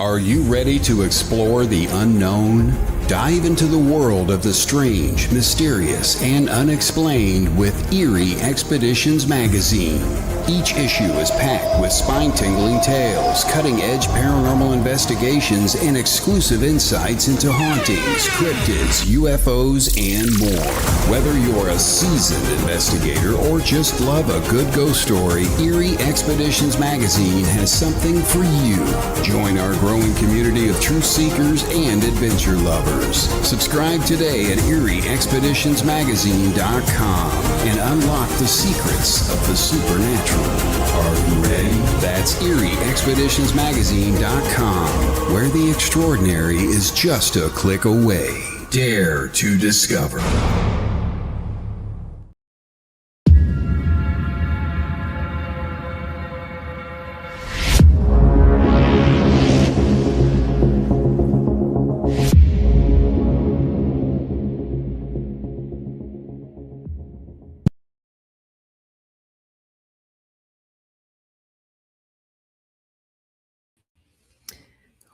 Are you ready to explore the unknown? Dive into the world of the strange, mysterious, and unexplained with Eerie Expeditions magazine. Each issue is packed with spine-tingling tales, cutting-edge paranormal investigations, and exclusive insights into hauntings, cryptids, UFOs, and more. Whether you're a seasoned investigator or just love a good ghost story, Eerie Expeditions magazine has something for you. Join our growing community of truth seekers and adventure lovers. Subscribe today at EerieExpeditionsMagazine.com and unlock the secrets of the supernatural. Are you ready? That's EerieExpeditionsMagazine.com, where the extraordinary is just a click away. Dare to discover.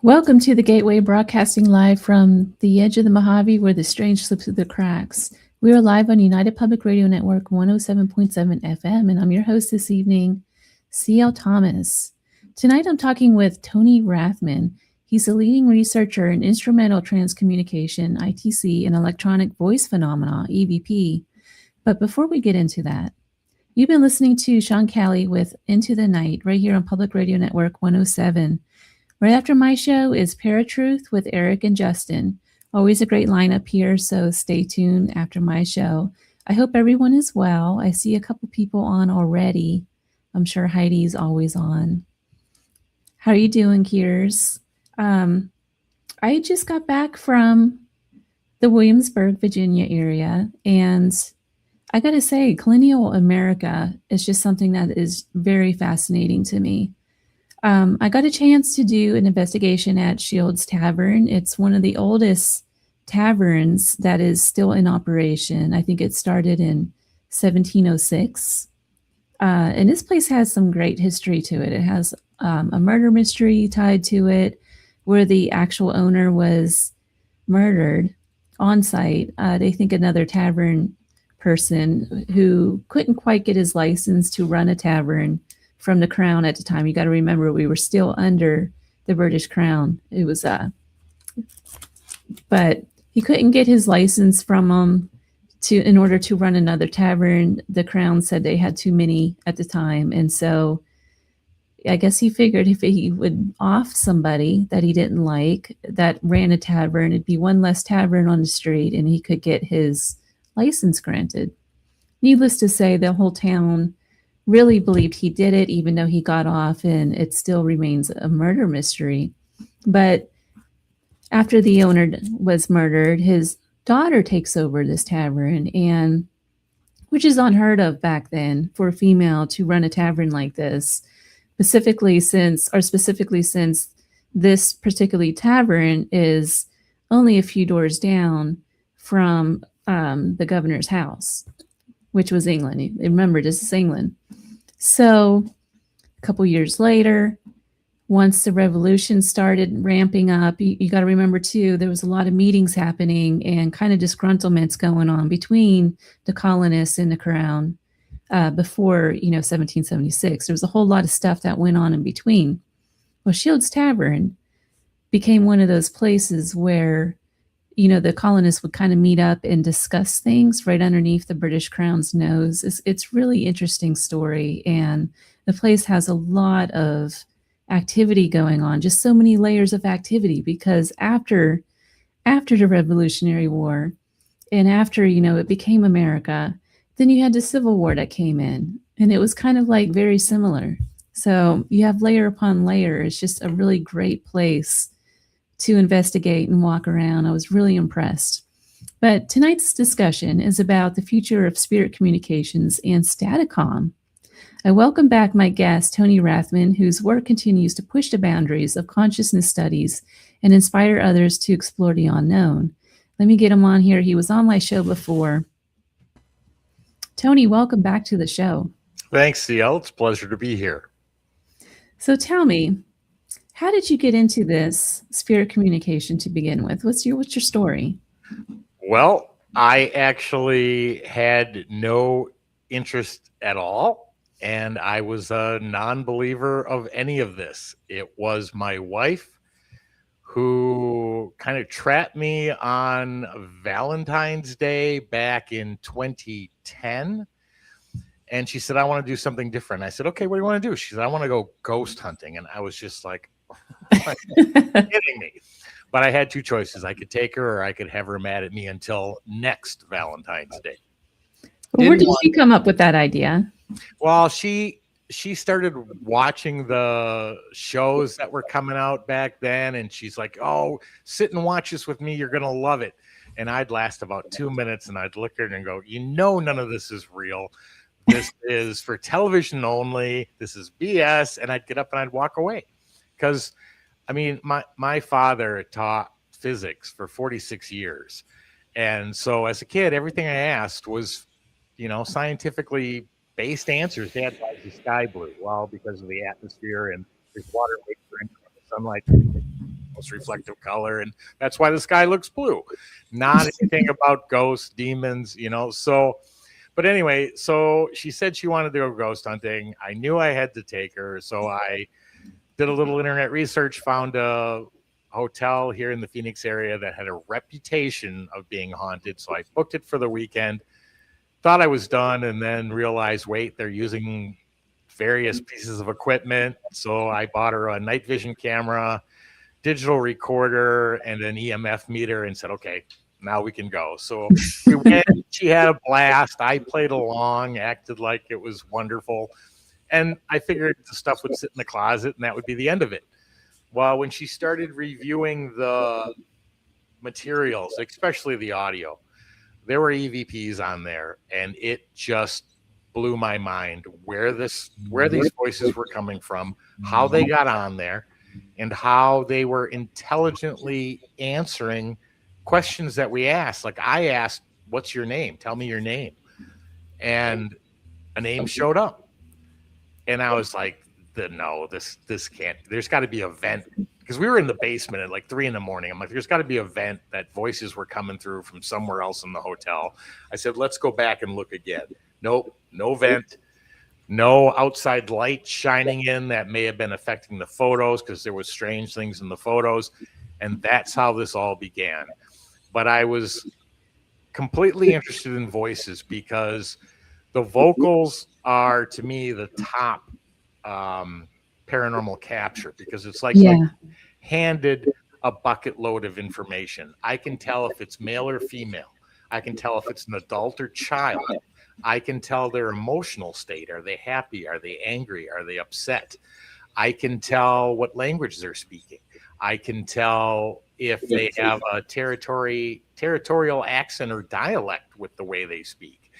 Welcome to the Gateway, broadcasting live from the edge of the Mojave where the strange slips through the cracks. We are live on United Public Radio Network 107.7 FM, and I'm your host this evening, C.L. Thomas. Tonight I'm talking with Tony Rathman. He's a leading researcher in Instrumental Transcommunication, ITC, and Electronic Voice Phenomena, EVP. But before we get into that, you've been listening to Sean Kelly with Into the Night right here on Public Radio Network 107. Right after my show is Paratruth with Eric and Justin. Always a great lineup here, so stay tuned after my show. I hope everyone is well. I see a couple people on already. I'm sure Heidi's always on. How are you doing, Kiers? I just got back from the Williamsburg, Virginia area, and I got to say, colonial America is just something that is very fascinating to me. I got a chance to do an investigation at Shields Tavern. It's one of the oldest taverns that is still in operation. I think it started in 1706. And this place has some great history to it. It has a murder mystery tied to it where the actual owner was murdered on site. They think another tavern person who couldn't quite get his license to run a tavern from the crown at the time. You got to remember, we were still under the British crown. It was, but he couldn't get his license from them in order to run another tavern. The crown said they had too many at the time. And so I guess he figured if he would off somebody that he didn't like that ran a tavern, it'd be one less tavern on the street and he could get his license granted. Needless to say, the whole town really believed he did it, even though he got off, and it still remains a murder mystery. But after the owner was murdered, his daughter takes over this tavern, and which is unheard of back then for a female to run a tavern like this, specifically since this particular tavern is only a few doors down from the governor's house, which was England. Remember, this is England. So a couple years later, once the revolution started ramping up, you got to remember too, there was a lot of meetings happening and kind of disgruntlements going on between the colonists and the crown before 1776. There was a whole lot of stuff that went on in between. Well, Shields Tavern became one of those places where the colonists would kind of meet up and discuss things right underneath the British Crown's nose. It's really interesting story. And the place has a lot of activity going on, just so many layers of activity, because after the Revolutionary War and after, it became America, then you had the Civil War that came in, and it was kind of like very similar. So you have layer upon layer. It's just a really great place to investigate and walk around. I was really impressed. But tonight's discussion is about the future of spirit communications and Staticom. I welcome back my guest, Tony Rathman, whose work continues to push the boundaries of consciousness studies and inspire others to explore the unknown. Let me get him on here. He was on my show before. Tony, welcome back to the show. Thanks, CL. It's a pleasure to be here. So tell me, How did you get into this spirit communication to begin with? What's your story? Well, I actually had no interest at all, and I was a non-believer of any of this. It was my wife who kind of trapped me on Valentine's Day back in 2010. And she said, I want to do something different. I said, okay, what do you want to do? She said, I want to go ghost hunting. And I was just like, are you kidding me? But I had two choices. I could take her or I could have her mad at me until next Valentine's Day. Where did she come up with that idea? Well, she started watching the shows that were coming out back then. And she's like, oh, sit and watch this with me. You're going to love it. And I'd last about 2 minutes and I'd look at her and go, none of this is real. This is for television only. This is BS. And I'd get up and I'd walk away. Because, I mean, my father taught physics for 46 years. And so as a kid, everything I asked was, scientifically based answers. Dad, why is the sky blue? Well, because of the atmosphere and there's water vapor in the sunlight. Most reflective color. And that's why the sky looks blue. Not anything about ghosts, demons, so... But anyway, so she said she wanted to go ghost hunting. I knew I had to take her. So I did a little internet research, found a hotel here in the Phoenix area that had a reputation of being haunted. So I booked it for the weekend, thought I was done, and then realized, wait, they're using various pieces of equipment. So I bought her a night vision camera, digital recorder, and an EMF meter and said, okay, now we can go. So we went, she had a blast. I played along, acted like it was wonderful. And I figured the stuff would sit in the closet and that would be the end of it. Well, when she started reviewing the materials, especially the audio, there were EVPs on there, and it just blew my mind where these voices were coming from, how they got on there, and how they were intelligently answering questions that we asked. Like I asked, what's your name? Tell me your name. And a name showed up. And I was like, no, this can't, there's got to be a vent. Because we were in the basement at like 3 a.m. I'm like, there's got to be a vent that voices were coming through from somewhere else in the hotel. I said, let's go back and look again. Nope, no vent. No outside light shining in that may have been affecting the photos because there was strange things in the photos. And that's how this all began. But I was completely interested in voices because the vocals are, to me, the top paranormal capture, because it's like handed a bucket load of information. I can tell if it's male or female. I can tell if it's an adult or child. I can tell their emotional state. Are they happy? Are they angry? Are they upset? I can tell what language they're speaking. I can tell if they have a territorial accent or dialect with the way they speak.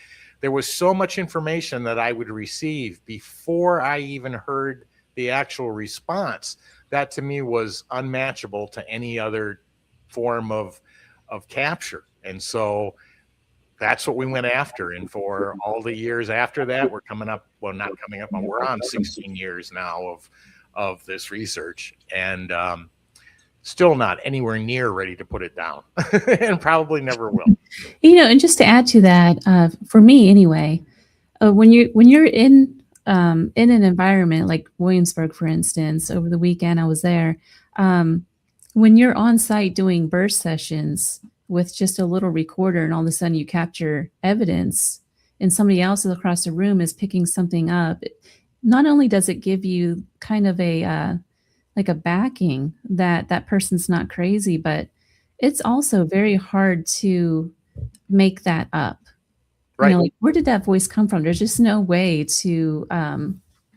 There was so much information that I would receive before I even heard the actual response. That to me was unmatchable to any other form of capture. And so that's what we went after. And for all the years after that, we're coming up, well, not coming up, we're on 16 years now of this research. And still not anywhere near ready to put it down and probably never will. And just to add to that, for me anyway, when you're in an environment like Williamsburg, for instance, over the weekend I was there, when you're on site doing burst sessions with just a little recorder and all of a sudden you capture evidence and somebody else across the room is picking something up, not only does it give you kind of a backing that that person's not crazy, but it's also very hard to make that up. Right. Like, where did that voice come from? There's just no way to,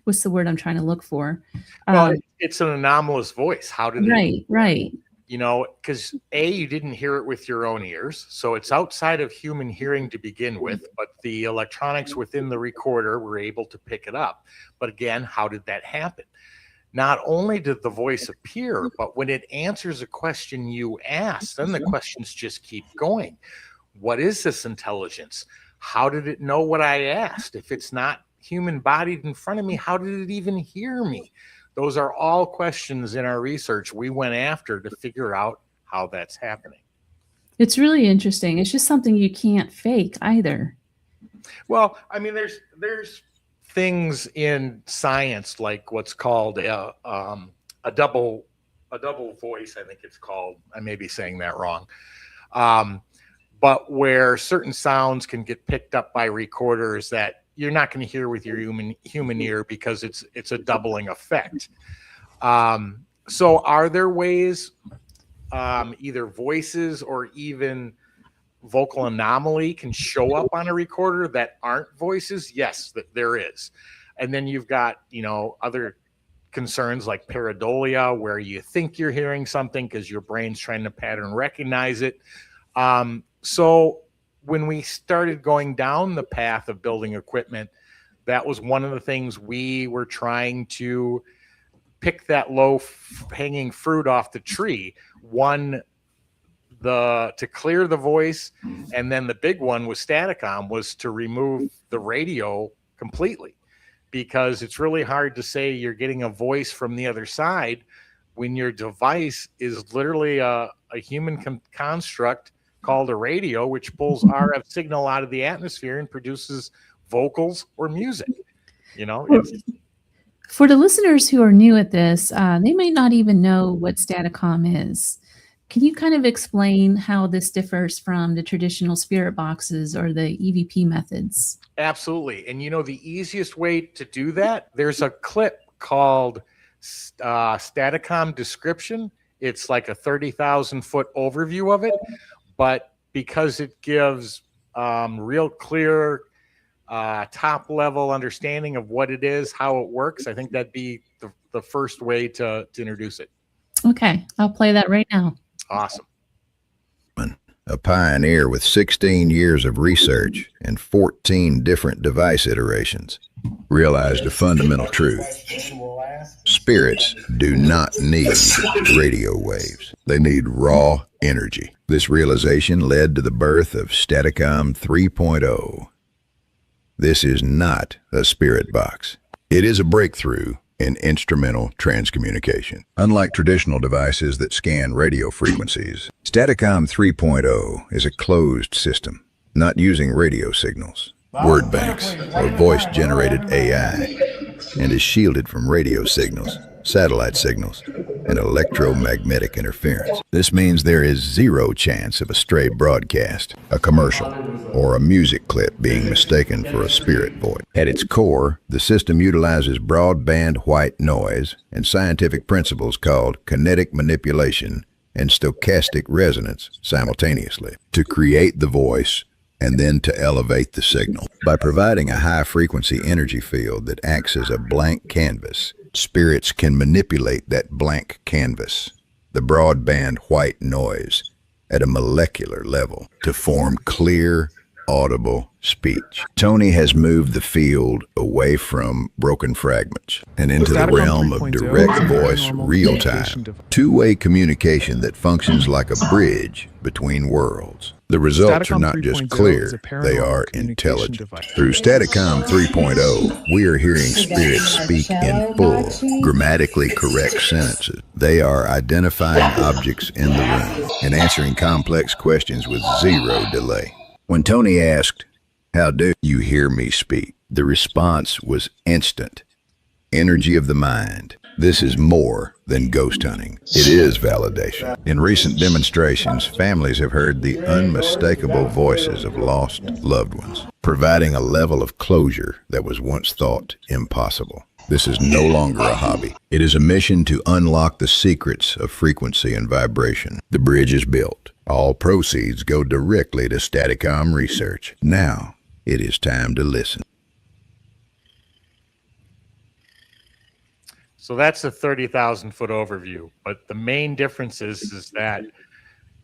what's the word I'm trying to look for? Well, it's an anomalous voice. How did it? Right. Because you didn't hear it with your own ears. So it's outside of human hearing to begin with, but the electronics within the recorder were able to pick it up. But again, how did that happen? Not only did the voice appear, but when it answers a question you asked, then the questions just keep going. What is this intelligence? How did it know what I asked? If it's not human bodied in front of me, how did it even hear me? Those are all questions in our research we went after to figure out how that's happening. It's really interesting. It's just something you can't fake either. Well, I mean, there's things in science like what's called a double voice. I think it's called. I may be saying that wrong. But where certain sounds can get picked up by recorders that you're not going to hear with your human ear because it's a doubling effect. So are there ways, either voices or even vocal anomaly can show up on a recorder that aren't voices? Yes, there is. And then you've got, other concerns like pareidolia, where you think you're hearing something because your brain's trying to pattern recognize it. So when we started going down the path of building equipment, that was one of the things we were trying to pick that low hanging fruit off the tree. One, to clear the voice, and then the big one with Staticom was to remove the radio completely, because it's really hard to say you're getting a voice from the other side when your device is literally a human construct called a radio, which pulls RF signal out of the atmosphere and produces vocals or music. For the listeners who are new at this, they may not even know what Staticom is. Can you kind of explain how this differs from the traditional spirit boxes or the EVP methods? Absolutely. And the easiest way to do that, there's a clip called Staticom description. It's like a 30,000 foot overview of it, but because it gives real clear top level understanding of what it is, how it works, I think that'd be the first way to introduce it. Okay, I'll play that right now. Awesome. A pioneer with 16 years of research and 14 different device iterations, realized a fundamental truth. Spirits do not need radio waves. They need raw energy. This realization led to the birth of Staticom 3.0. This is not a spirit box. It is a breakthrough in instrumental transcommunication. Unlike traditional devices that scan radio frequencies, Staticom 3.0 is a closed system, not using radio signals, word banks, or voice-generated AI, and is shielded from radio signals, satellite signals, and electromagnetic interference. This means there is zero chance of a stray broadcast, a commercial, or a music clip being mistaken for a spirit voice. At its core, the system utilizes broadband white noise and scientific principles called kinetic manipulation and stochastic resonance simultaneously to create the voice and then to elevate the signal. By providing a high-frequency energy field that acts as a blank canvas, spirits can manipulate that blank canvas, the broadband white noise, at a molecular level to form clear, audible speech. Tony has moved the field away from broken fragments and into the realm of direct voice, real-time, two-way communication that functions like a bridge between worlds. The results are not just clear, they are intelligent. Through Staticom 3.0, we are hearing spirits speak in full, grammatically correct sentences. They are identifying objects in the room and answering complex questions with zero delay. When Tony asked, "How do you hear me speak?" the response was instant. Energy of the mind. This is more than ghost hunting. It is validation. In recent demonstrations, families have heard the unmistakable voices of lost loved ones, providing a level of closure that was once thought impossible. This is no longer a hobby. It is a mission to unlock the secrets of frequency and vibration. The bridge is built. All proceeds go directly to Staticom research. Now, it is time to listen. So that's a 30,000 foot overview. But the main difference is that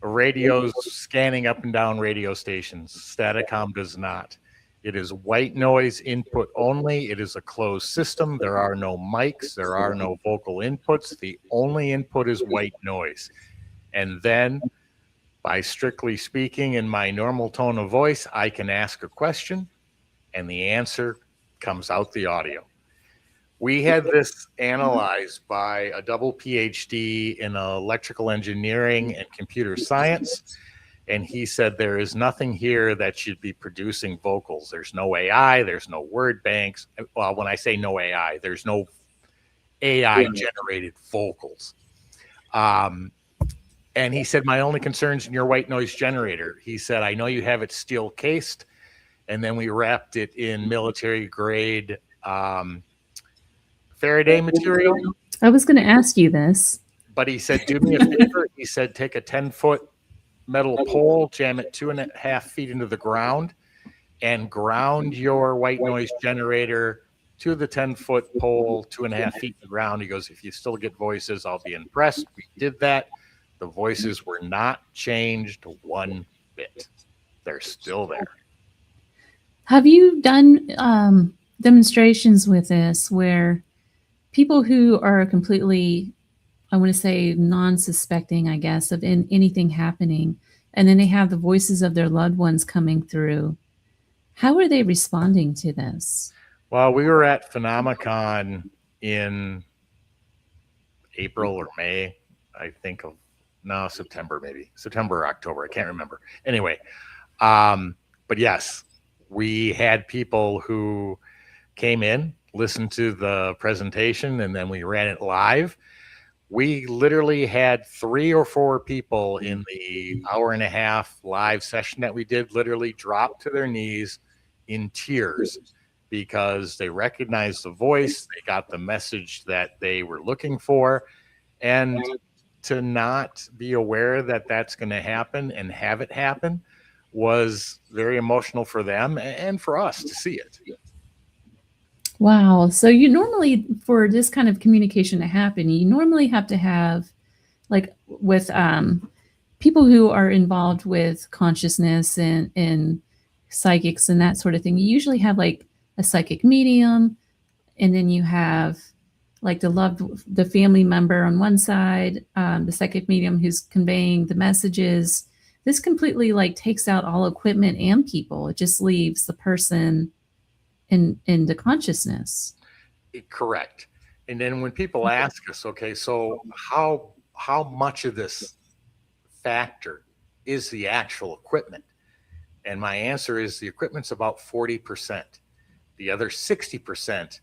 a radio's scanning up and down radio stations. Staticom does not. It is white noise input only. It is a closed system. There are no mics. There are no vocal inputs. The only input is white noise. And then, by strictly speaking in my normal tone of voice, I can ask a question, and the answer comes out the audio. We had this analyzed by a double PhD in electrical engineering and computer science. And he said, there is nothing here that should be producing vocals. There's no AI, there's no word banks. Well, when I say no AI, there's no AI generated vocals. And he said, my only concern's in your white noise generator. He said, I know you have it steel cased. And then we wrapped it in military grade Faraday material. I was going to ask you this. But he said, do me a favor. He said, take a 10-foot metal pole, jam it 2.5 feet into the ground, and ground your white noise generator to the 10-foot pole, 2.5 feet in the ground. He goes, if you still get voices, I'll be impressed. We did that. The voices were not changed one bit. They're still there. Have you done demonstrations with this where people who are completely, I want to say, non-suspecting, I guess, of anything happening, and then they have the voices of their loved ones coming through? How are they responding to this? Well, we were at Phenomicon in April or May, I think of, no, September, maybe September or October. I can't remember. Anyway, but yes, we had people who came in, listened to the presentation, and then we ran it live. We literally had 3 or 4 people in the 1.5-hour live session that we did literally drop to their knees in tears because they recognized the voice, they got the message that they were looking for, and to not be aware that that's going to happen and have it happen was very emotional for them and for us to see it. Wow. So you normally, for this kind of communication to happen, you normally have to have, like with people who are involved with consciousness and psychics and that sort of thing, you usually have like a psychic medium, and then you have like the family member on one side, the psychic medium who's conveying the messages. This completely like takes out all equipment and people. It just leaves the person in the consciousness. Correct. And then when people ask us, okay, so how much of this factor is the actual equipment? And my answer is the equipment's about 40%. The other 60%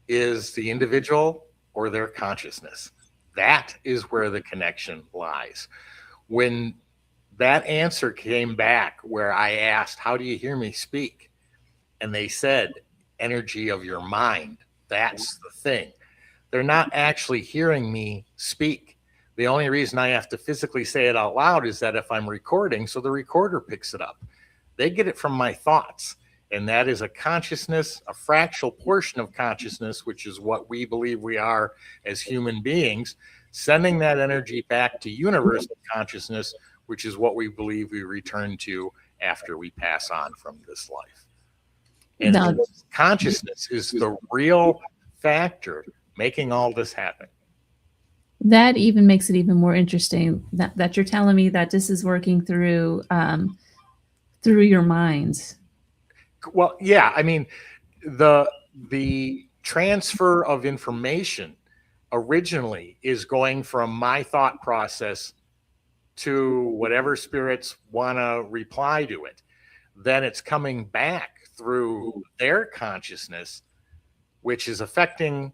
is the individual or their consciousness. That is where the connection lies. When that answer came back where I asked, how do you hear me speak? And they said, energy of your mind. That's the thing. They're not actually hearing me speak. The only reason I have to physically say it out loud is that if I'm recording, so the recorder picks it up. They get it from my thoughts. And that is a consciousness, a fractal portion of consciousness, which is what we believe we are as human beings, sending that energy back to universal consciousness, which is what we believe we return to after we pass on from this life. And consciousness is the real factor making all this happen. That even makes it even more interesting that you're telling me that this is working through your mind. Well, yeah, I mean, the transfer of information originally is going from my thought process to whatever spirits want to reply to it. Then it's coming back through their consciousness, which is affecting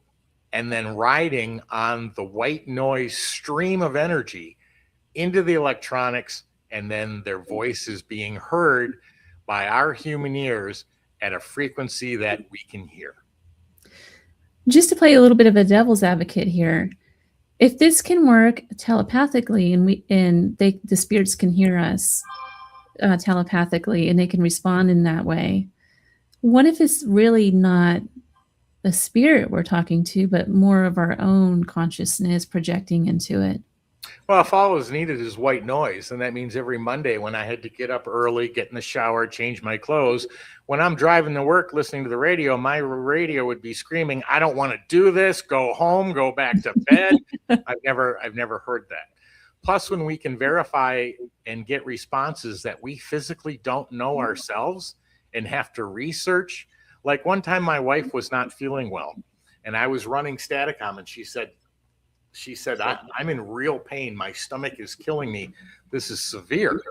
and then riding on the white noise stream of energy into the electronics, and then their voice is being heard by our human ears at a frequency that we can hear. Just to play a little bit of a devil's advocate here, if this can work telepathically and the spirits can hear us telepathically and they can respond in that way, what if it's really not a spirit we're talking to, but more of our own consciousness projecting into it? Well, if all is needed is white noise, and that means every Monday when I had to get up early, get in the shower, change my clothes, when I'm driving to work listening to the radio, my radio would be screaming, I don't want to do this, go home, go back to bed. I've never heard that. Plus, when we can verify and get responses that we physically don't know ourselves and have to research. Like one time my wife was not feeling well, and I was running Staticom, and she said, I'm in real pain. My stomach is killing me. This is severe.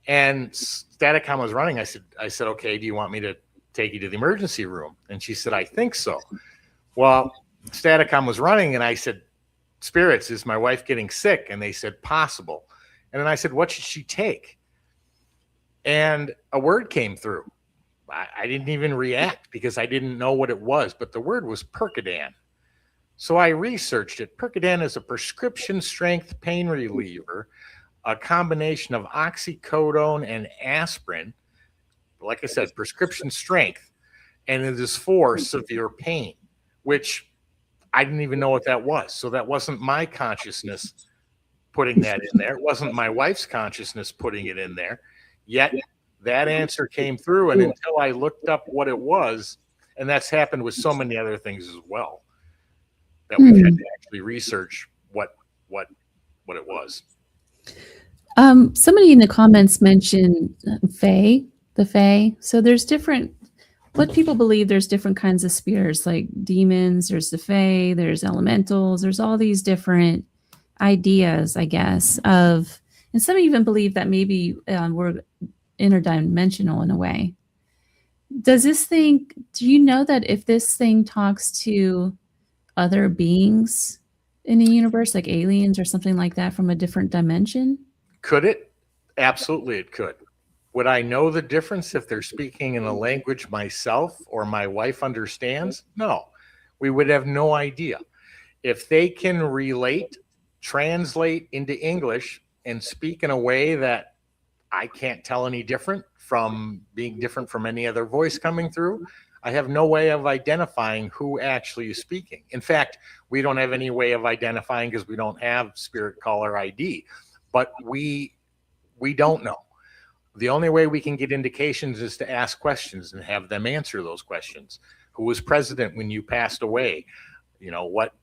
And Staticom was running. I said, okay, do you want me to take you to the emergency room? And she said, I think so. Well, Staticom was running, and I said, spirits, is my wife getting sick? And they said, possible. And then I said, what should she take? And a word came through. I didn't even react because I didn't know what it was, but the word was Percodan. So I researched it. Percodan is a prescription strength pain reliever, a combination of oxycodone and aspirin. Like I said, prescription strength, and it is for severe pain, which I didn't even know what that was. So that wasn't my consciousness putting that in there. It wasn't my wife's consciousness putting it in there. Yet that answer came through, and until I looked up what it was, and that's happened with so many other things as well, that we've had to actually research what it was. Somebody in the comments mentioned Fae, the Fae. So there's different, what people believe, there's different kinds of spirits, like demons, there's the Fae, there's elementals, there's all these different ideas, I guess, of, and some even believe that maybe we're interdimensional in a way. Does this thing, do you know that if this thing talks to other beings in the universe, like aliens or something like that from a different dimension? Could it? Absolutely, it could. Would I know the difference if they're speaking in a language myself or my wife understands? No, we would have no idea. If they can relate, translate into English, and speak in a way that I can't tell any different from being different from any other voice coming through, I have no way of identifying who actually is speaking. In fact, we don't have any way of identifying because we don't have spirit caller ID, but we don't know. The only way we can get indications is to ask questions and have them answer those questions. Who was president when you passed away? You know, what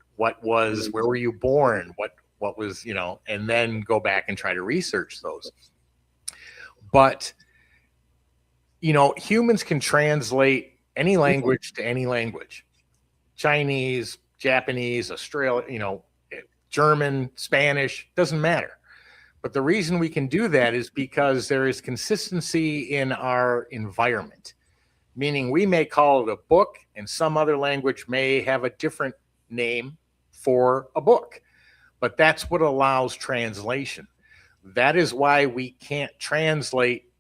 was, where were you born? What was, you know, and then go back and try to research those. But, you know, humans can translate any language to any language. Chinese, Japanese, Australian, you know, German, Spanish, doesn't matter. But the reason we can do that is because there is consistency in our environment, meaning we may call it a book and some other language may have a different name for a book, but that's what allows translation. That is why we can't translate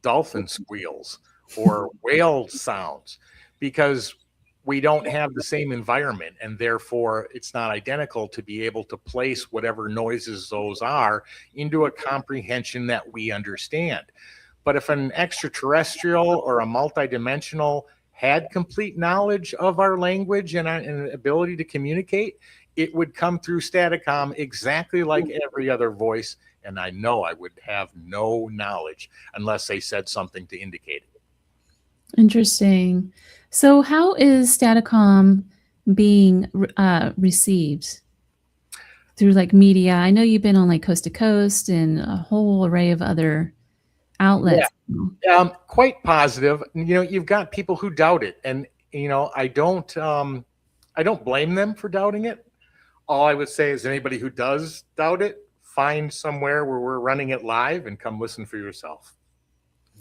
dolphin squeals or whale sounds, because we don't have the same environment, and therefore it's not identical to be able to place whatever noises those are into a comprehension that we understand. But if an extraterrestrial or a multidimensional had complete knowledge of our language and an ability to communicate, it would come through Staticom exactly like every other voice, and I know I would have no knowledge unless they said something to indicate it. Interesting. So how is Staticom being received? Through like media? I know you've been on like Coast to Coast and a whole array of other outlets. Yeah. Quite positive. You know, you've got people who doubt it, and you know, I don't blame them for doubting it. All I would say is anybody who does doubt it, find somewhere where we're running it live and come listen for yourself.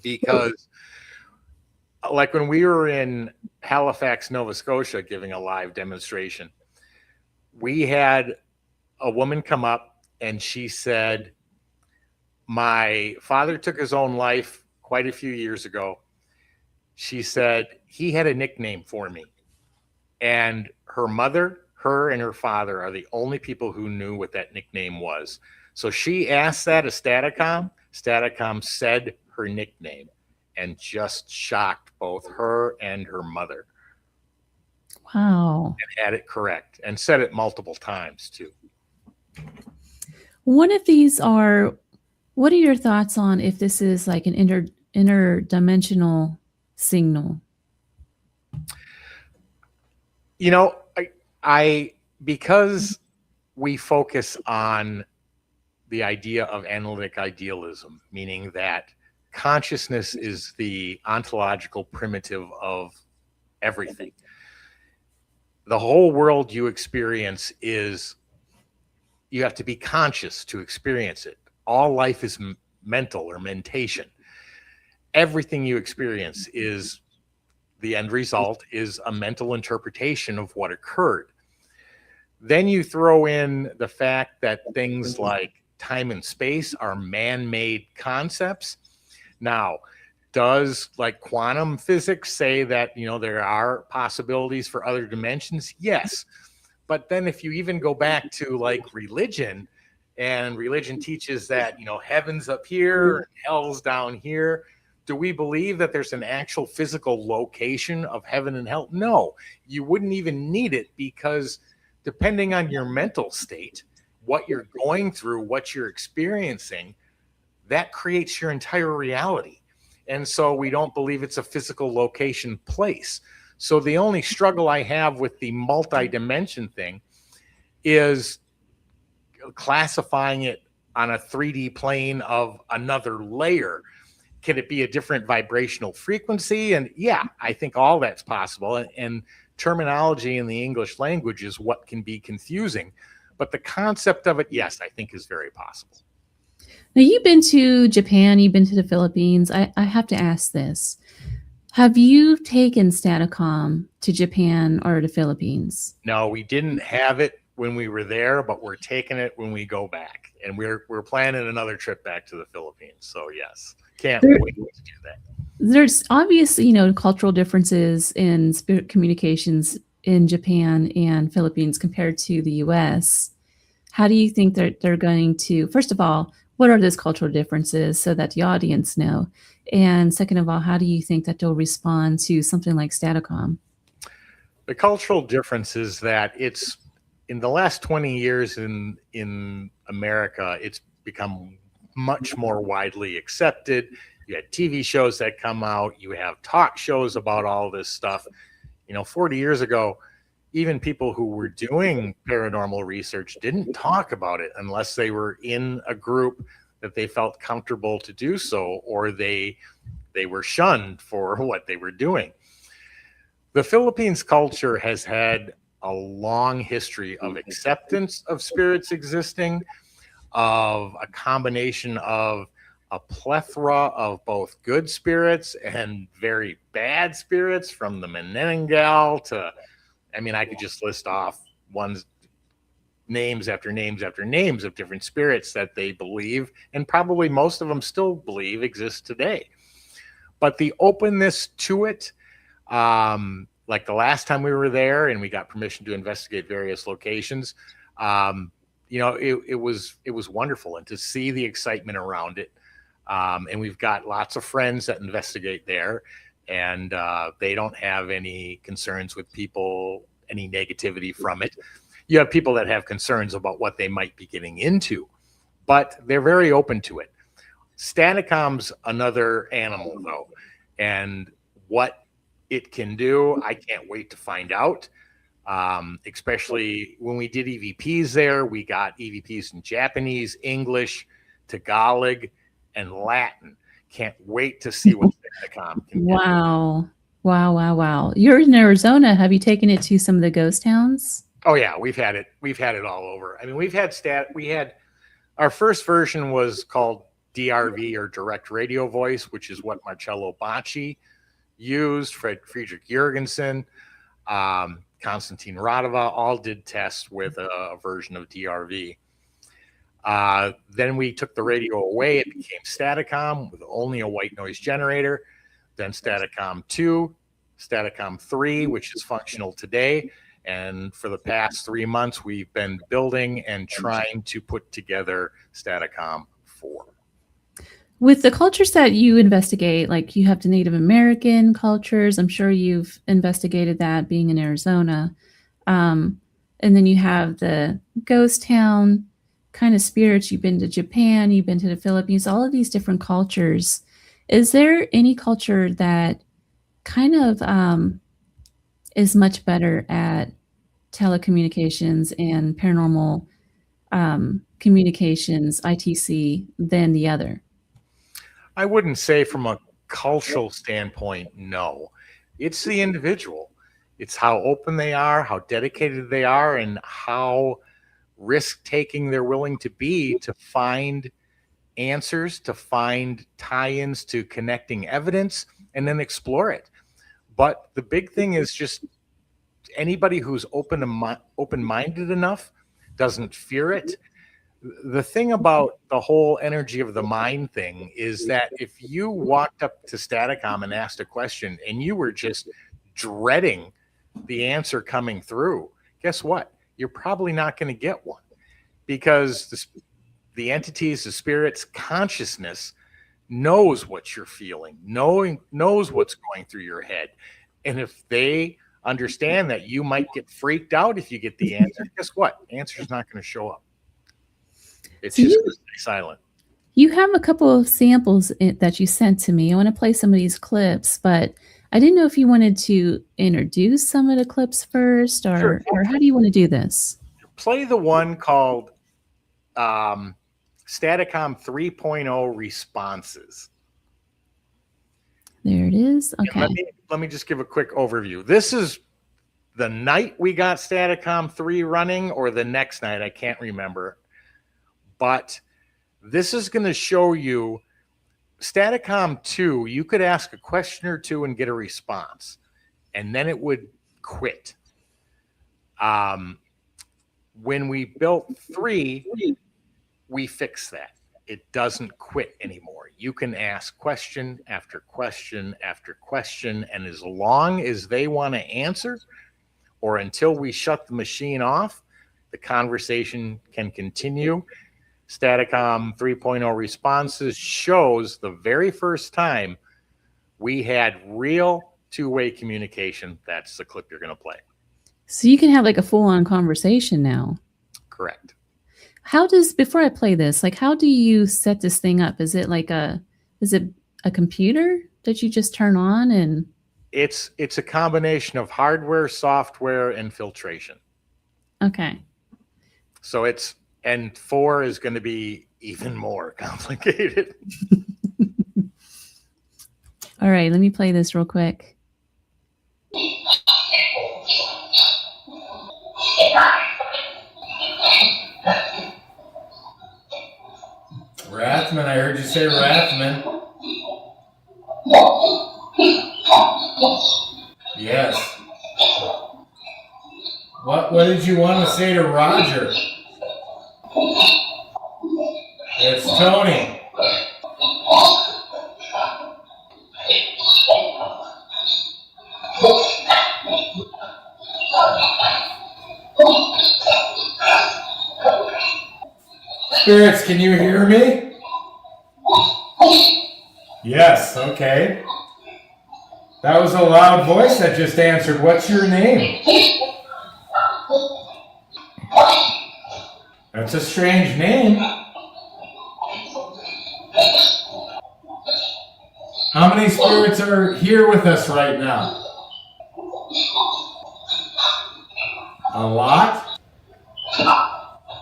Because like when we were in Halifax, Nova Scotia, giving a live demonstration, we had a woman come up and she said, my father took his own life quite a few years ago. She said, he had a nickname for me. And her mother, her and her father are the only people who knew what that nickname was. So she asked that of Staticom. Staticom said her nickname and just shocked both her and her mother. Wow. And had it correct and said it multiple times too. One of these are, what are your thoughts on if this is like an interdimensional signal? You know, I because we focus on the idea of analytic idealism, meaning that consciousness is the ontological primitive of everything. the whole world you experience is, you have to be conscious to experience it. All life is mental or mentation. Everything you experience is, the end result is a mental interpretation of what occurred. Then you throw in the fact that things like time and space are man-made concepts. Now, does like quantum physics say that, you know, there are possibilities for other dimensions? Yes. But then if you even go back to like religion, and religion teaches that, you know, heaven's up here and hell's down here. Do we believe that there's an actual physical location of heaven and hell? No, you wouldn't even need it, because depending on your mental state, what you're going through, what you're experiencing, that creates your entire reality. And so we don't believe it's a physical location place. So the only struggle I have with the multi-dimension thing is classifying it on a 3D plane of another layer. Can it be a different vibrational frequency? And yeah, I think all that's possible. And terminology in the English language is what can be confusing. But the concept of it, yes, I think is very possible. Now, you've been to Japan, you've been to the Philippines. I have to ask this. Have you taken Staticom to Japan or the Philippines? No, we didn't have it when we were there, but we're taking it when we go back. And we're planning another trip back to the Philippines. So yes, can't wait to do that. There's obviously, you know, cultural differences in spirit communications in Japan and Philippines compared to the US. How do you think that they're going to, first of all, what are those cultural differences so that the audience know? And second of all, how do you think that they'll respond to something like Staticom? The cultural difference is that it's, in the last 20 years in America, it's become much more widely accepted. You had TV shows that come out, you have talk shows about all this stuff. You know, 40 years ago, even people who were doing paranormal research didn't talk about it unless they were in a group that they felt comfortable to do so, or they were shunned for what they were doing. The Philippines culture has had a long history of acceptance of spirits existing, of a combination of a plethora of both good spirits and very bad spirits, from the Menengal to, I mean, I could just list off one's names after names after names of different spirits that they believe, and probably most of them still believe exist today. But the openness to it, like the last time we were there and we got permission to investigate various locations, you know, it was wonderful, and to see the excitement around it. And we've got lots of friends that investigate there, and they don't have any concerns with people, any negativity from it. You have people that have concerns about what they might be getting into, but they're very open to it. Staticom's another animal, though, and what it can do, I can't wait to find out. Especially when we did EVPs there, we got EVPs in Japanese, English, Tagalog, and Latin. Can't wait to see what Staticom can do. Wow. Wow, wow, wow. You're in Arizona. Have you taken it to some of the ghost towns? Oh yeah, we've had it all over. I mean, we had our first version was called DRV, or direct radio voice, which is what Marcello Bacci used. Friedrich Jurgensen, Konstantin Radova all did tests with a version of DRV. Then we took the radio away. It became Staticom with only a white noise generator. Then Staticom 2, Staticom 3, which is functional today. And for the past 3 months, we've been building and trying to put together Staticom 4. With the cultures that you investigate, like you have the Native American cultures, I'm sure you've investigated that being in Arizona. And then you have the ghost town kind of spirits. You've been to Japan, you've been to the Philippines, all of these different cultures. Is there any culture that kind of is much better at telecommunications and paranormal communications, ITC, than the other? I wouldn't say from a cultural standpoint, no. It's the individual. It's how open they are, how dedicated they are, and how risk-taking they're willing to be to find answers, to find tie-ins to connecting evidence, and then explore it. But the big thing is just anybody who's open-minded enough doesn't fear it. The thing about the whole energy of the mind thing is that if you walked up to Staticom and asked a question and you were just dreading the answer coming through, guess what? You're probably not going to get one, because the entities, the spirits, consciousness knows what you're feeling, knows what's going through your head. And if they understand that you might get freaked out if you get the answer, guess what? The answer's not going to show up. It's just going to stay silent. You have a couple of samples that you sent to me. I want to play some of these clips, but I didn't know if you wanted to introduce some of the clips first, or, Sure. or how do you want to do this? Play the one called Staticom 3.0 Responses. There it is. Okay. And let me just give a quick overview. This is the night we got Staticom 3 running, or the next night, I can't remember. But this is going to show you Staticom 2. You could ask a question or two and get a response, and then it would quit. When we built 3, we fixed that. It doesn't quit anymore. You can ask question after question after question, and as long as they want to answer, or until we shut the machine off, the conversation can continue. Staticom 3.0 Responses shows the very first time we had real two-way communication. That's the clip you're going to play. So you can have like a full-on conversation now. Correct. How does, before I play this, like how do you set this thing up? Is it a computer that you just turn on? And It's a combination of hardware, software, and filtration. okay. So and 4 is going to be even more complicated. All right, let me play this real quick. Rathman, I heard you say Rathman. Yes. What did you want to say to Roger? It's Tony. Spirits, can you hear me? Yes, okay. That was a loud voice that just answered. What's your name? That's a strange name. How many spirits are here with us right now? A lot?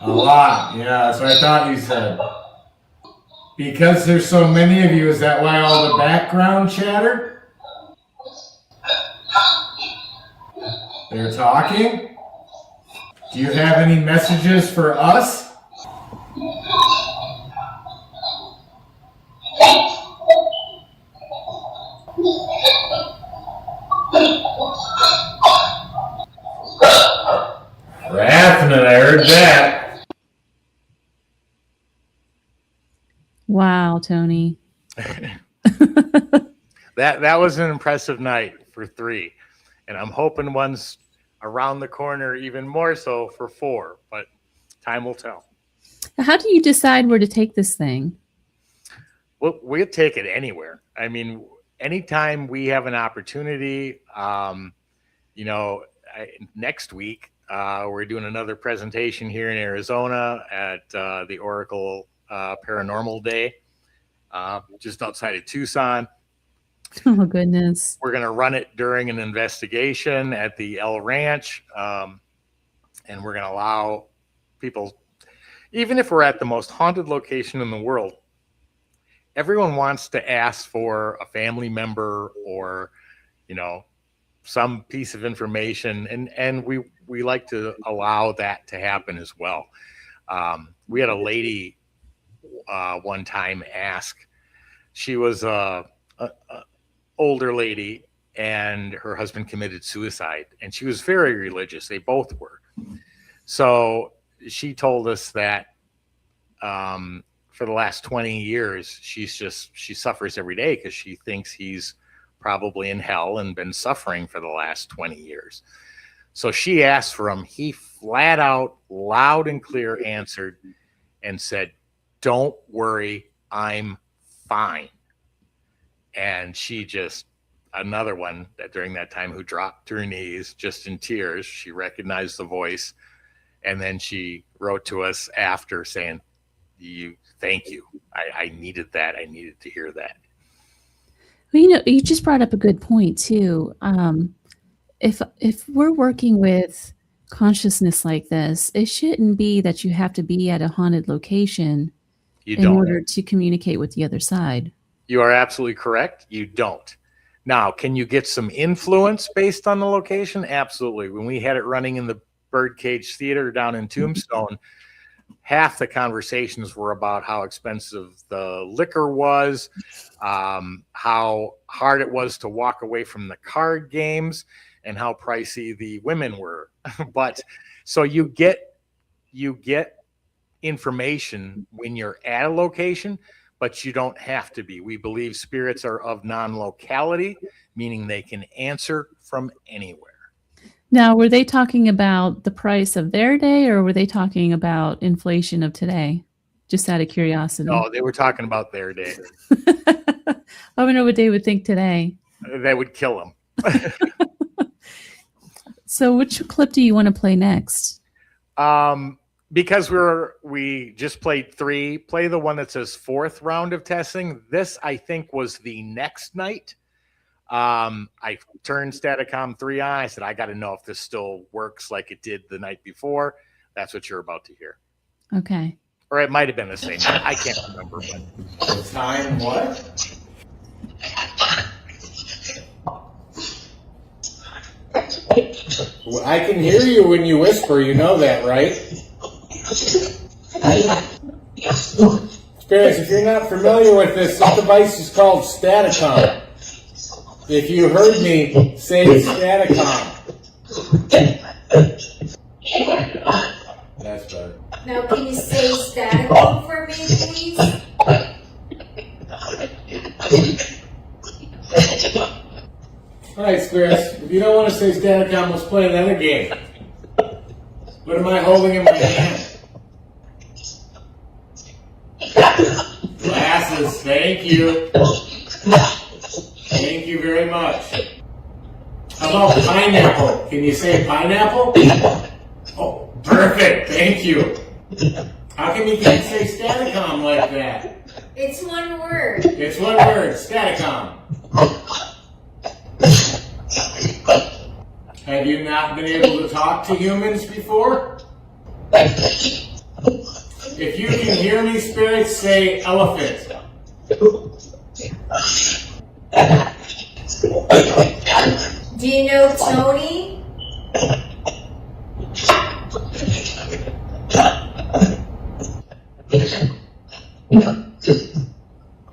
A lot, yeah, that's what I thought you said. Because there's so many of you, is that why all the background chatter? They're talking? Do you have any messages for us? Rathman, I heard that. Wow, Tony. That was an impressive night for 3, and I'm hoping one's around the corner even more so for 4, but time will tell. How do you decide where to take this thing? Well, we'll take it anywhere. I mean, anytime we have an opportunity, next week, we're doing another presentation here in Arizona at the Oracle Paranormal Day, just outside of Tucson. Oh, goodness. We're going to run it during an investigation at the El Ranch, and we're going to allow people, even if we're at the most haunted location in the world, everyone wants to ask for a family member or, some piece of information, and we like to allow that to happen as well. We had a lady one time ask. She was a older lady, and her husband committed suicide, and she was very religious. They both were. So she told us that for the last 20 years, she suffers every day because she thinks he's probably in hell and been suffering for the last 20 years. So she asked for him. He flat out, loud and clear answered and said, "Don't worry, I'm fine." And she just, another one that during that time who dropped to her knees just in tears. She recognized the voice. And then she wrote to us after saying, thank you. I needed that. I needed to hear that. Well, you just brought up a good point too. If we're working with consciousness like this, it shouldn't be that you have to be at a haunted location in order to communicate with the other side. You are absolutely correct. You don't. Now, can you get some influence based on the location? Absolutely. When we had it running in the Birdcage Theater down in Tombstone, half the conversations were about how expensive the liquor was, how hard it was to walk away from the card games, and how pricey the women were. But so you get information when you're at a location, but you don't have to be. We believe spirits are of non-locality, meaning they can answer from anywhere. Now, were they talking about the price of their day, or were they talking about inflation of today? Just out of curiosity. No, they were talking about their day. I wonder what they would think today. That would kill them. So which clip do you want to play next? Because we just played 3, play the one that says 4th round of testing. This, I think, was the next night. I turned Staticom 3 on. I said, I got to know if this still works like it did the night before. That's what you're about to hear. Okay. Or it might have been the same night. I can't remember. The time what? Well, I can hear you when you whisper. You know that, right? Spirits, if you're not familiar with this device is called Staticom. If you heard me say Staticom. That's better. Now, can you say Staticom for me, please? All right, Spirits. If you don't want to say Staticom, let's play another game. What am I holding in my hand? Glasses. Thank you. Thank you very much. How about pineapple? Can you say pineapple? Oh, perfect. Thank you. How come you can't say Staticom like that? It's one word. It's one word. Staticom. Have you not been able to talk to humans before? If you can hear me, spirits, say elephant. Do you know Tony?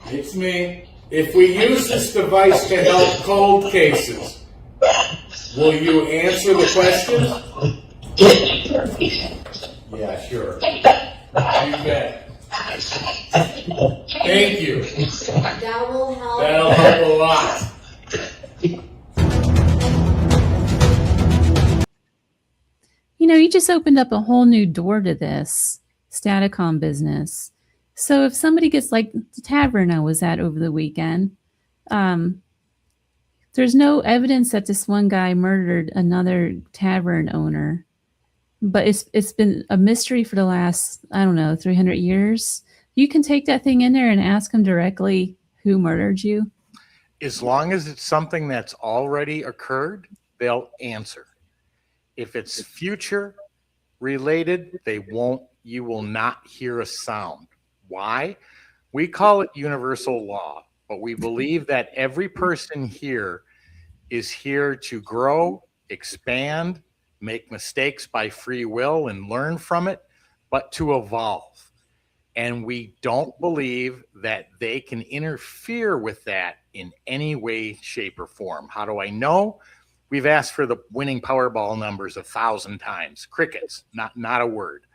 It's me. If we use this device to help cold cases, will you answer the questions? Yeah, sure. You bet. Thank you. That will help. That'll help a lot. You just opened up a whole new door to this Staticom business. So if somebody gets like the tavern I was at over the weekend, there's no evidence that this one guy murdered another tavern owner, but it's been a mystery for the last, 300 years. You can take that thing in there and ask him directly who murdered you. As long as it's something that's already occurred, they'll answer. If it's future related, you will not hear a sound. Why? We call it universal law, but we believe that every person here is here to grow, expand, make mistakes by free will and learn from it, but to evolve. And we don't believe that they can interfere with that in any way, shape, or form. How do I know? We've asked for the winning Powerball numbers 1,000 times. Crickets, not a word.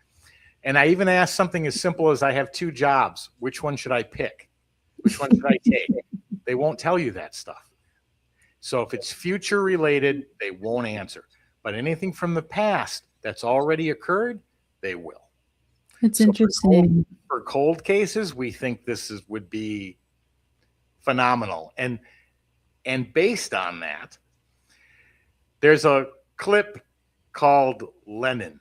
And I even asked something as simple as, I have 2 jobs. Which one should I pick? Which one should I take? They won't tell you that stuff. So if it's future related, they won't answer. But anything from the past that's already occurred, they will. It's So interesting. For cold cases, we think would be phenomenal. And based on that, there's a clip called Lennon.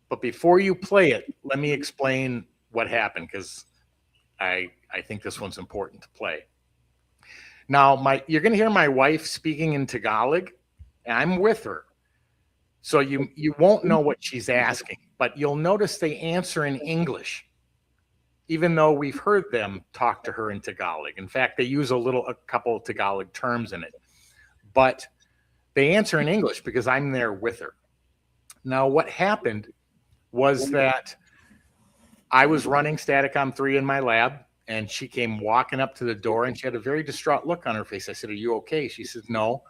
But before you play it, let me explain what happened, because I think this one's important to play. Now, you're going to hear my wife speaking in Tagalog, and I'm with her. So you won't know what she's asking, but you'll notice they answer in English, even though we've heard them talk to her in Tagalog. In fact, they use a couple of Tagalog terms in it, but they answer in English because I'm there with her. Now, what happened was that I was running Staticom 3 in my lab, and she came walking up to the door, and she had a very distraught look on her face. I said, "Are you okay?" She said, "No."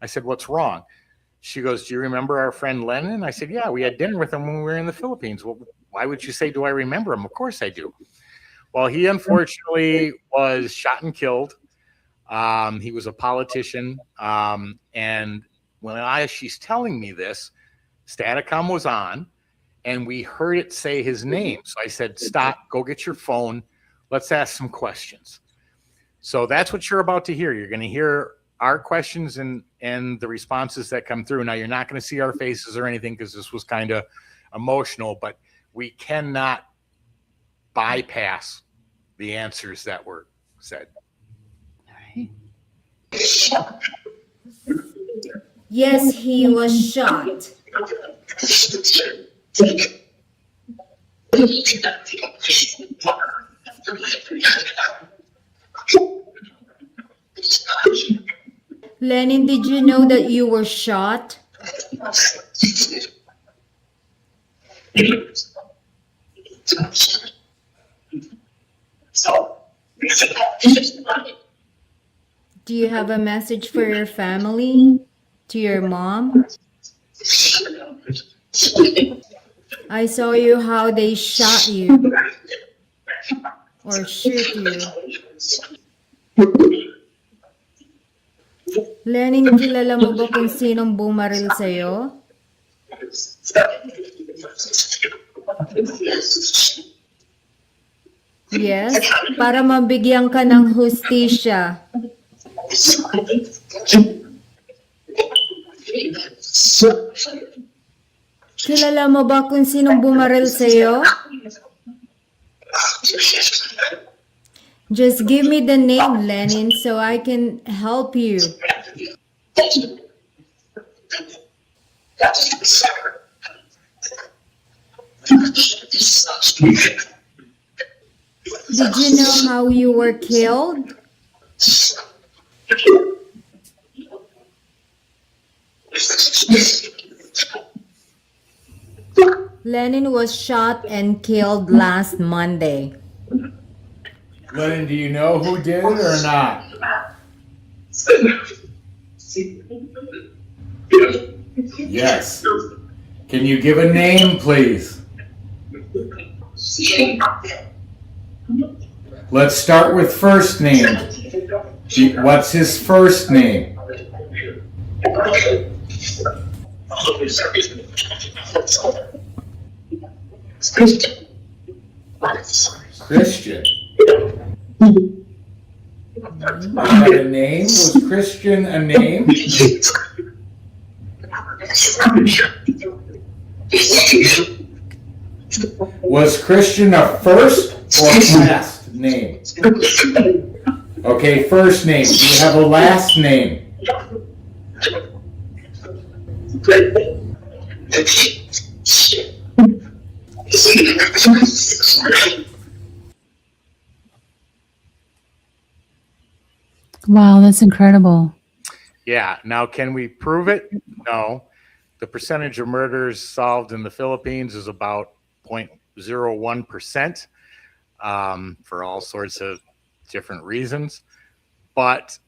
I said, "What's wrong?" She goes, "Do you remember our friend Lennon?" I said, "Yeah, we had dinner with him when we were in the Philippines." "Well, why would you say, do I remember him?" "Of course I do." Well, he unfortunately was shot and killed. He was a politician. And when she's telling me this, Staticom was on, and we heard it say his name. So I said, "Stop, go get your phone. Let's ask some questions." So that's what you're about to hear. You're going to hear our questions and the responses that come through. Now, you're not going to see our faces or anything because this was kind of emotional, but we cannot bypass the answers that were said. Yes, he was shot. Lenin, did you know that you were shot? Do you have a message for your family? To your mom? I saw you how they shot you. Or shoot you. Lenin, kilala mo ba kung sinong bumaril sa'yo? Yes, para mabigyan ka ng hustisya. Kilala mo ba kung sinong bumaril sa'yo? Just give me the name, Lenin, so I can help you. Did you know how you were killed? Lenin was shot and killed last Monday. Lennon, do you know who did it or not? Yes. Can you give a name, please? Let's start with first name. What's his first name? Christian. Had a name? Was Christian a name? Was Christian a first or last name? Okay, first name. Do you have a last name? Wow, that's incredible. Yeah. Now, can we prove it? No. The percentage of murders solved in the Philippines is about 0.01%, for all sorts of different reasons. But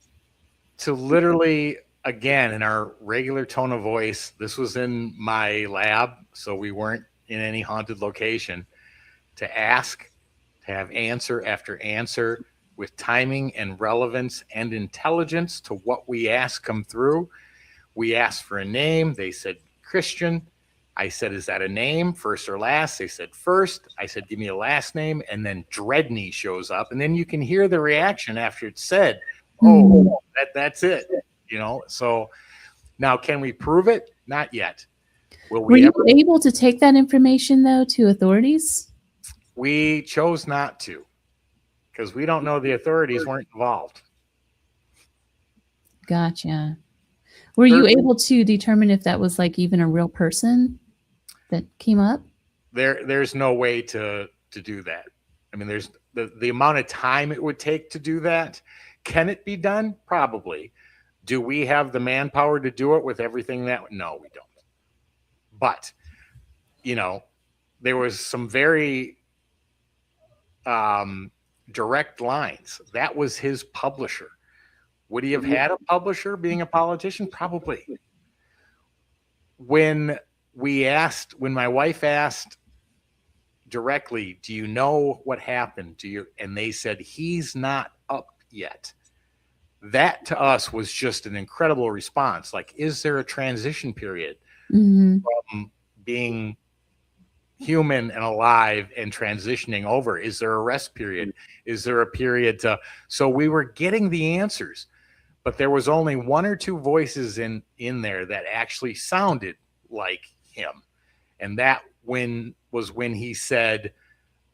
to literally, again, in our regular tone of voice, this was in my lab, so we weren't in any haunted location, to ask, to have answer after answer with timing and relevance and intelligence to what we asked come through. We asked for a name. They said Christian. I said, is that a name, first or last? They said first. I said, give me a last name. And then Dreadney shows up. And then you can hear the reaction after it's said, oh, that's it. You know, so now can we prove it? Not yet. Were you able to take that information, though, to authorities? We chose not to, because we don't know the authorities weren't involved. Gotcha. Were you able to determine if that was like even a real person that came up? There's no way to do that. I mean, there's the amount of time it would take to do that. Can it be done? Probably. Do we have the manpower to do it with everything that? No, we don't. But, you know, there was some very direct lines. That was his publisher. Would he have had a publisher being a politician? Probably. When my wife asked directly, do you know what happened? And they said, he's not up yet. That to us was just an incredible response. Like, is there a transition period from being human and alive and transitioning over? Is there a rest period? Is there a period so we were getting the answers, but there was only one or two voices in there that actually sounded like him. And that was when he said,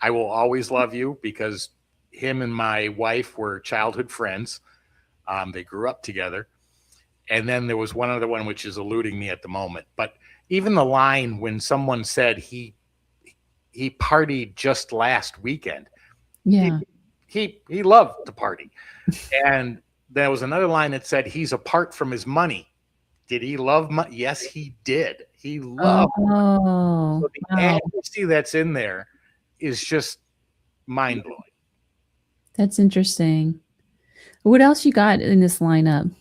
I will always love you, because him and my wife were childhood friends. They grew up together. And then there was one other one, which is eluding me at the moment. But even the line when someone said he partied just last weekend. Yeah. He loved to party. And there was another line that said he's apart from his money. Did he love money? Yes, he did. He loved money. So the accuracy that's in there is just mind-blowing. That's interesting. What else you got in this lineup?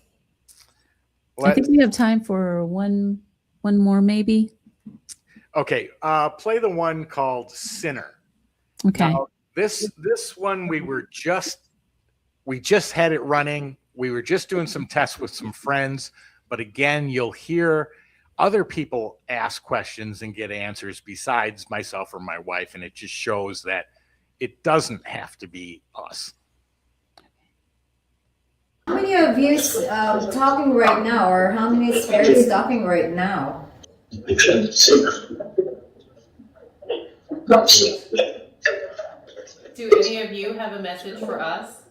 I think we have time for one more, maybe. Okay, play the one called Sinner. Okay. Now, this one we just had it running. We were just doing some tests with some friends, but again, you'll hear other people ask questions and get answers besides myself or my wife, and it just shows that it doesn't have to be us. How many of you talking right now, or how many spirits talking right now? Do any of you have a message for us?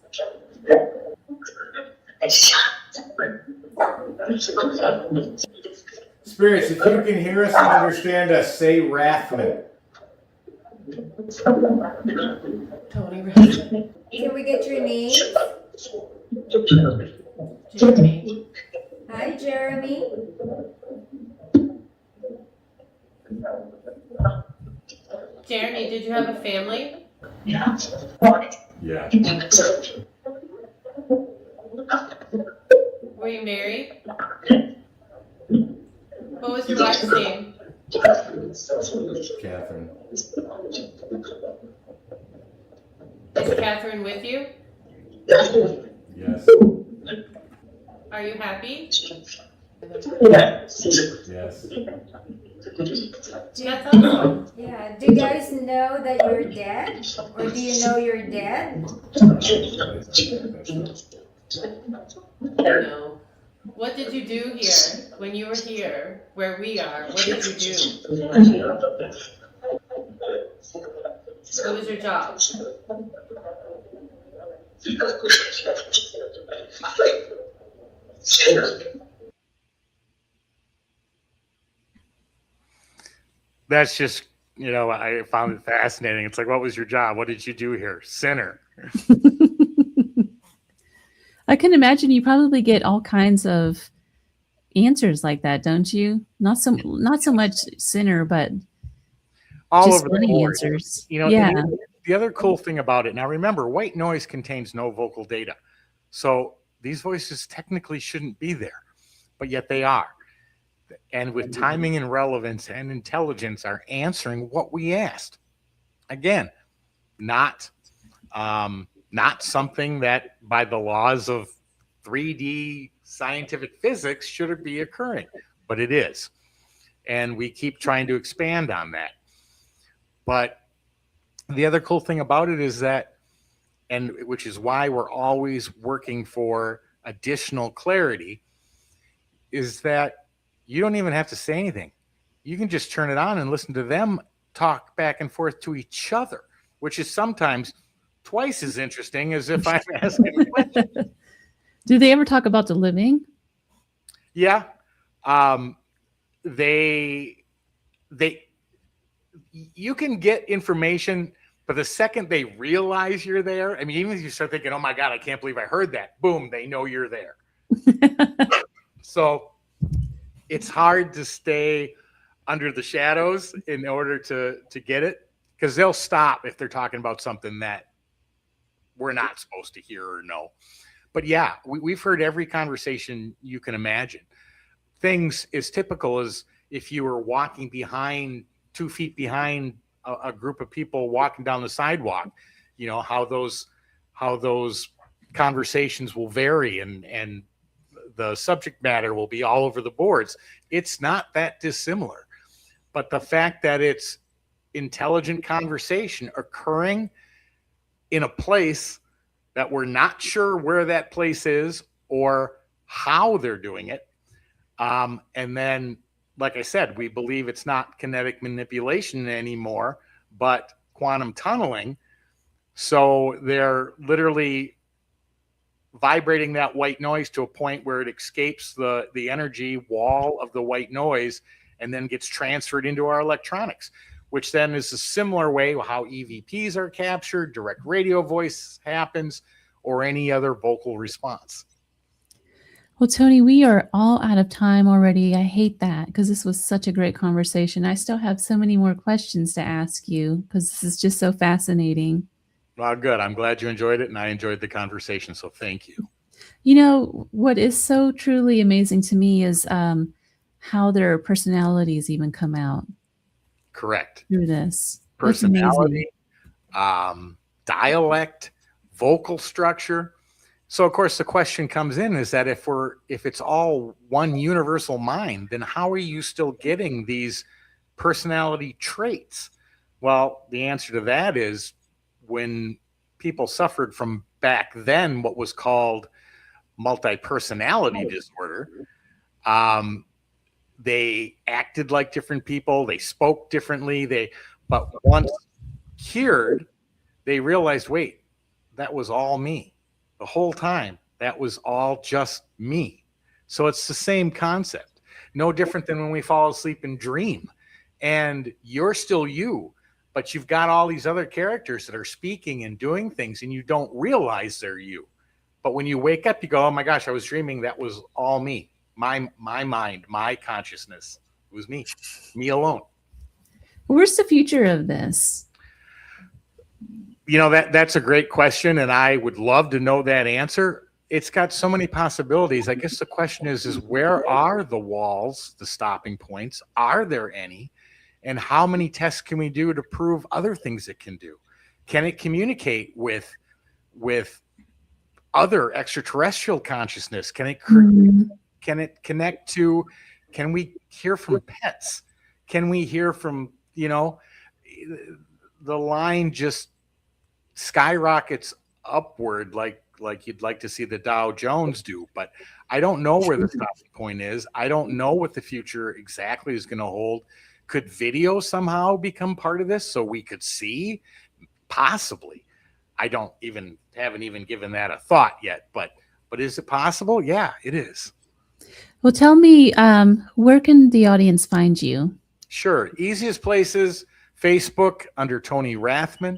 Spirits, if you can hear us and understand us, say Rathman. Tony Rathman. Can we get your name? Jeremy. Hi, Jeremy. Jeremy, did you have a family? Yeah. Were you married? What was your wife's name? Catherine. Is Catherine with you? Yes. Are you happy? Yes. That's awesome. Yeah. Do you guys know that you're dead? Or do you know you're dead? No. What did you do here when you were here, where we are? What did you do? What was your job? That's just, I found it fascinating. It's like, what was your job? What did you do here? Sinner. I can imagine you probably get all kinds of answers like that, don't you? Not so much Sinner, but All just over the funny board. answers. You know, Yeah. and the other cool thing about it, now remember, white noise contains no vocal data. So these voices technically shouldn't be there, but yet they are. And with timing and relevance and intelligence are answering what we asked. Again, not something that by the laws of 3D scientific physics should it be occurring, but it is. And we keep trying to expand on that. But the other cool thing about it is that, and which is why we're always working for additional clarity, is that you don't even have to say anything. You can just turn it on and listen to them talk back and forth to each other, which is sometimes twice as interesting as if I'm asking questions. Do they ever talk about the living? Yeah. You can get information, but the second they realize you're there, I mean, even if you start thinking, oh my God, I can't believe I heard that, boom, they know you're there. So it's hard to stay under the shadows in order to get it, because they'll stop if they're talking about something that we're not supposed to hear or know. But yeah, we've heard every conversation you can imagine. Things as typical as if you were walking behind 2 feet behind a group of people walking down the sidewalk, you know, how those conversations will vary and the subject matter will be all over the boards. It's not that dissimilar, but the fact that it's intelligent conversation occurring in a place that we're not sure where that place is or how they're doing it. And then, like I said, we believe it's not kinetic manipulation anymore, but quantum tunneling. So they're literally vibrating that white noise to a point where it escapes the energy wall of the white noise and then gets transferred into our electronics, which then is a similar way how EVPs are captured, direct radio voice happens, or any other vocal response. Well, Tony, we are all out of time already. I hate that because this was such a great conversation. I still have so many more questions to ask you because this is just so fascinating. Well, good. I'm glad you enjoyed it, and I enjoyed the conversation, so thank you. You know, what is so truly amazing to me is how their personalities even come out. Correct. Through this. Personality, dialect, vocal structure. So, of course, the question comes in is that if it's all one universal mind, then how are you still getting these personality traits? Well, the answer to that is when people suffered from back then what was called multi-personality disorder, they acted like different people, they spoke differently, but once cured, they realized, wait, that was all me. The whole time, that was all just me. So it's the same concept. No different than when we fall asleep and dream. And you're still you, but you've got all these other characters that are speaking and doing things, and you don't realize they're you. But when you wake up, you go, oh my gosh, I was dreaming. That was all me. My mind, my consciousness. It was me alone. Where's the future of this? You know, that's a great question, and I would love to know that answer. It's got so many possibilities. I guess the question is where are the walls, the stopping points? Are there any? And how many tests can we do to prove other things it can do? Can it communicate with other extraterrestrial consciousness? Can it connect to, can we hear from pets? Can we hear from, you know, the line just skyrockets upward like you'd like to see the Dow Jones do, but I don't know where the stopping point is. I don't know what the future exactly is going to hold. Could video somehow become part of this so we could see? Possibly. I haven't even given that a thought yet, but is it possible? Yeah, it is. Well, tell me, where can the audience find you? Sure. Easiest places, Facebook under Tony Rathman,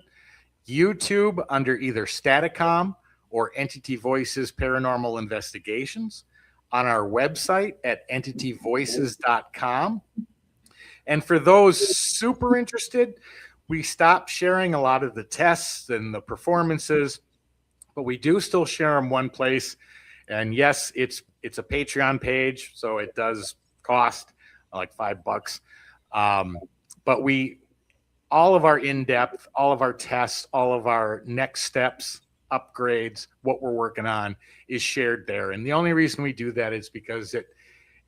YouTube under either Staticom or Entity Voices Paranormal Investigations. on our website at entityvoices.com. And for those super interested, we stopped sharing a lot of the tests and the performances, but we do still share them one place. And yes, it's a Patreon page, so it does cost like $5. But all of our in-depth, all of our tests, all of our next steps, upgrades, what we're working on is shared there. And the only reason we do that is because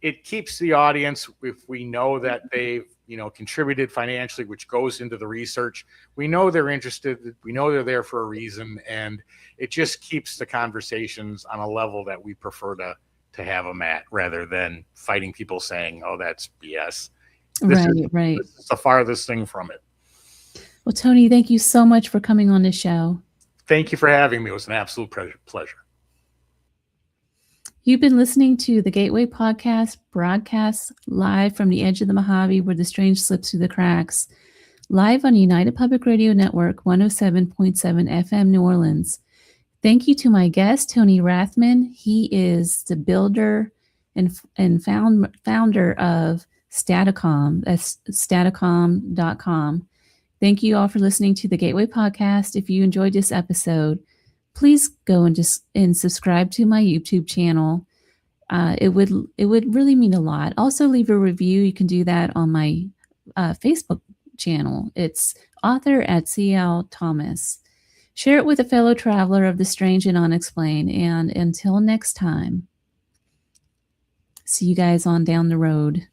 it keeps the audience, if we know that they've contributed financially, which goes into the research, we know they're interested, we know they're there for a reason, and it just keeps the conversations on a level that we prefer to have them at, rather than fighting people saying, oh, that's BS. This is the farthest thing from it. Well, Tony, thank you so much for coming on the show. Thank you for having me. It was an absolute pleasure. You've been listening to the Gateway Podcast, broadcast live from the edge of the Mojave where the strange slips through the cracks, live on United Public Radio Network 107.7 FM New Orleans. Thank you to my guest, Tony Rathman. He is the builder and founder of Staticom. That's Staticom.com. Thank you all for listening to the Gateway Podcast. If you enjoyed this episode, please go and subscribe to my YouTube channel. It would really mean a lot. Also, leave a review. You can do that on my Facebook channel. It's author at CL Thomas. Share it with a fellow traveler of the strange and unexplained. And until next time, see you guys on down the road.